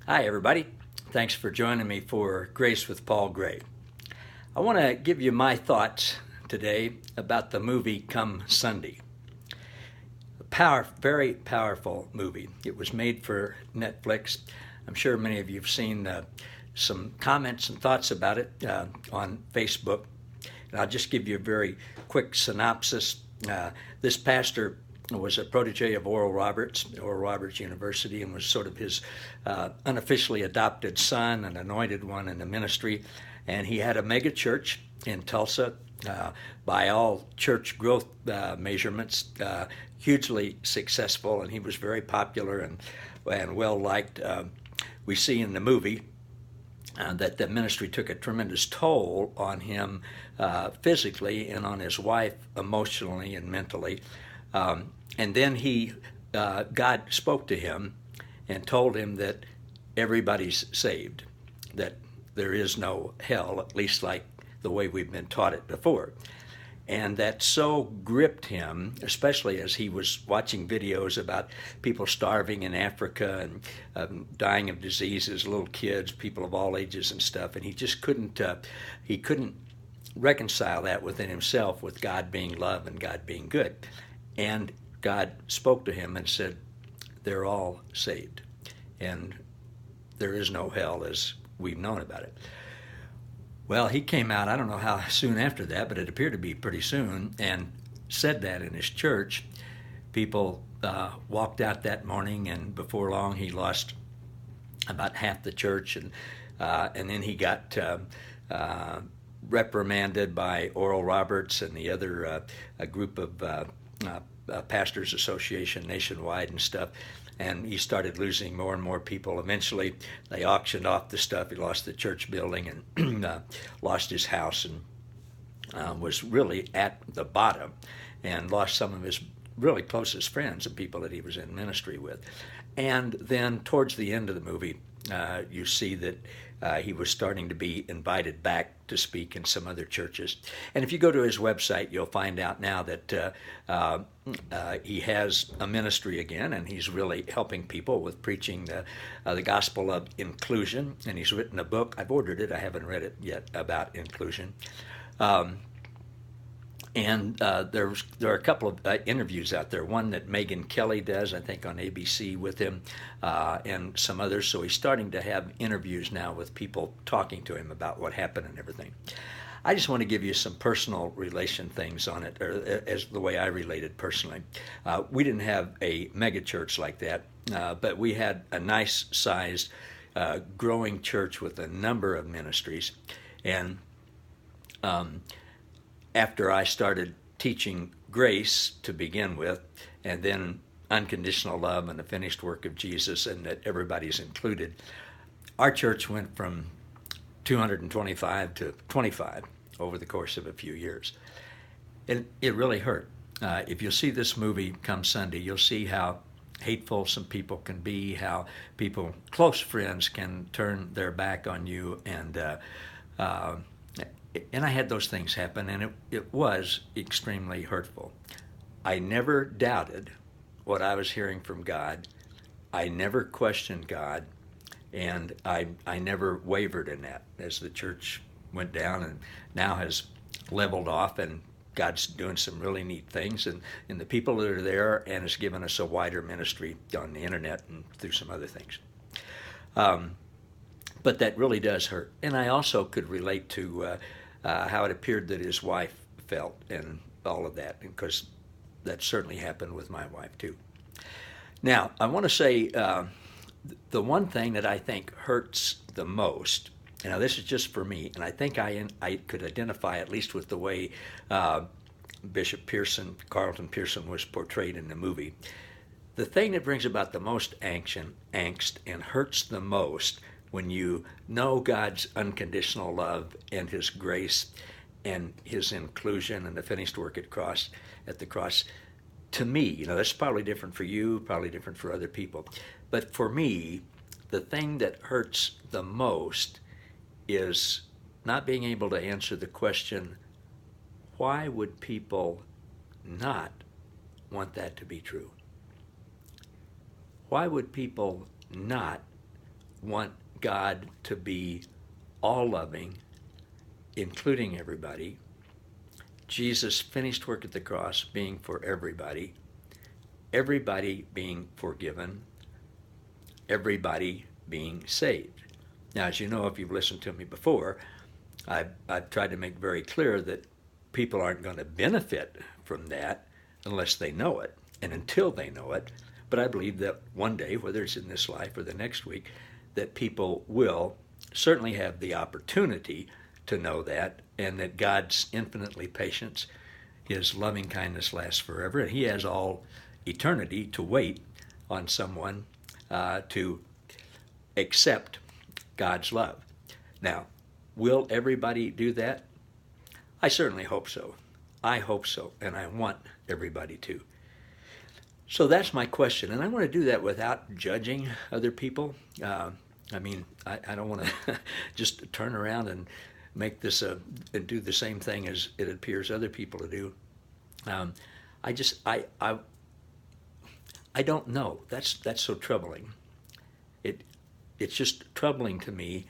Hi, everybody. Thanks for joining me for Grace with Paul Gray. I want to give you my thoughts today about the movie Come Sunday. Very powerful movie. It was made for Netflix. I'm sure many of you have seen some comments and thoughts about it on Facebook. And I'll just give you a very quick synopsis. This pastor was a protege of Oral Roberts University, and was sort of his unofficially adopted son and anointed one in the ministry. And he had a mega church in Tulsa, by all church growth measurements, hugely successful, and he was very popular and well liked. We see in the movie that the ministry took a tremendous toll on him physically and on his wife emotionally and mentally. And then God spoke to him and told him that everybody's saved, that there is no hell, at least like the way we've been taught it before. And that so gripped him, especially as he was watching videos about people starving in Africa and dying of diseases, little kids, people of all ages and stuff. And he just couldn't reconcile that within himself with God being love and God being good. And God spoke to him and said, they're all saved. And there is no hell as we've known about it. Well, he came out, I don't know how soon after that, but it appeared to be pretty soon, and said that in his church. People walked out that morning, and before long he lost about half the church, and then he got reprimanded by Oral Roberts and the other a group of pastors association nationwide and stuff. And he started losing more and more people. Eventually, they auctioned off the stuff. He lost the church building and lost his house, and was really at the bottom, and lost some of his really closest friends and people that he was in ministry with. And then towards the end of the movie, you see that he was starting to be invited back to speak in some other churches. And if you go to his website, you'll find out now that he has a ministry again, and he's really helping people with preaching the gospel of inclusion. And he's written a book. I've ordered it. I haven't read it yet, about inclusion. And there are a couple of interviews out there. One that Megyn Kelly does, I think, on ABC with him, and some others. So he's starting to have interviews now with people talking to him about what happened and everything. I just want to give you some personal relation things on it, or as the way I related personally. We didn't have a mega church like that, but we had a nice-sized, growing church with a number of ministries. And after I started teaching grace to begin with, and then unconditional love and the finished work of Jesus, and that everybody's included, our church went from 225 to 25 over the course of a few years. It really hurt. If you'll see this movie Come Sunday, you'll see how hateful some people can be, how people, close friends, can turn their back on you, and I had those things happen, and it was extremely hurtful. I never doubted what I was hearing from God. I never questioned God, and I never wavered in that as the church went down and now has leveled off, and God's doing some really neat things and the people that are there, and has given us a wider ministry on the internet and through some other things. But that really does hurt. And I also could relate to how it appeared that his wife felt and all of that, because that certainly happened with my wife too. Now, I want to say the one thing that I think hurts the most, now this is just for me, and I think I could identify at least with the way Bishop Carlton Pearson was portrayed in the movie. The thing that brings about the most angst and hurts the most when you know God's unconditional love and his grace and his inclusion and the finished work at the cross, to me, that's probably different for you, probably different for other people, but for me, the thing that hurts the most is not being able to answer the question, why would people not want that to be true? Why would people not want God to be all-loving, including everybody. Jesus' finished work at the cross being for everybody, everybody being forgiven, everybody being saved. Now, as you know, if you've listened to me before, I've tried to make very clear that people aren't going to benefit from that unless they know it and until they know it. But I believe that one day, whether it's in this life or the next week, that people will certainly have the opportunity to know that, and that God's infinitely patient, his loving kindness lasts forever, and he has all eternity to wait on someone to accept God's love. Now, will everybody do that? I certainly hope so. I hope so, and I want everybody to. So that's my question, and I want to do that without judging other people. I don't want to just turn around and make this and do the same thing as it appears other people to do. I don't know. That's so troubling. It's just troubling to me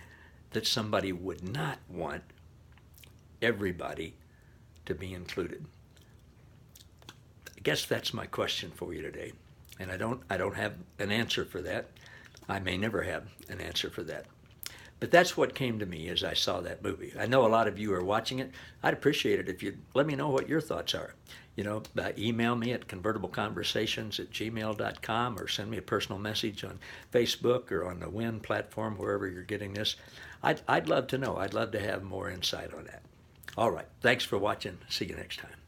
that somebody would not want everybody to be included. I guess that's my question for you today, and I don't have an answer for that. I may never have an answer for that. But that's what came to me as I saw that movie. I know a lot of you are watching it. I'd appreciate it if you'd let me know what your thoughts are. Email me at convertibleconversations@gmail.com or send me a personal message on Facebook or on the WIN platform, wherever you're getting this. I'd love to know. I'd love to have more insight on that. All right. Thanks for watching. See you next time.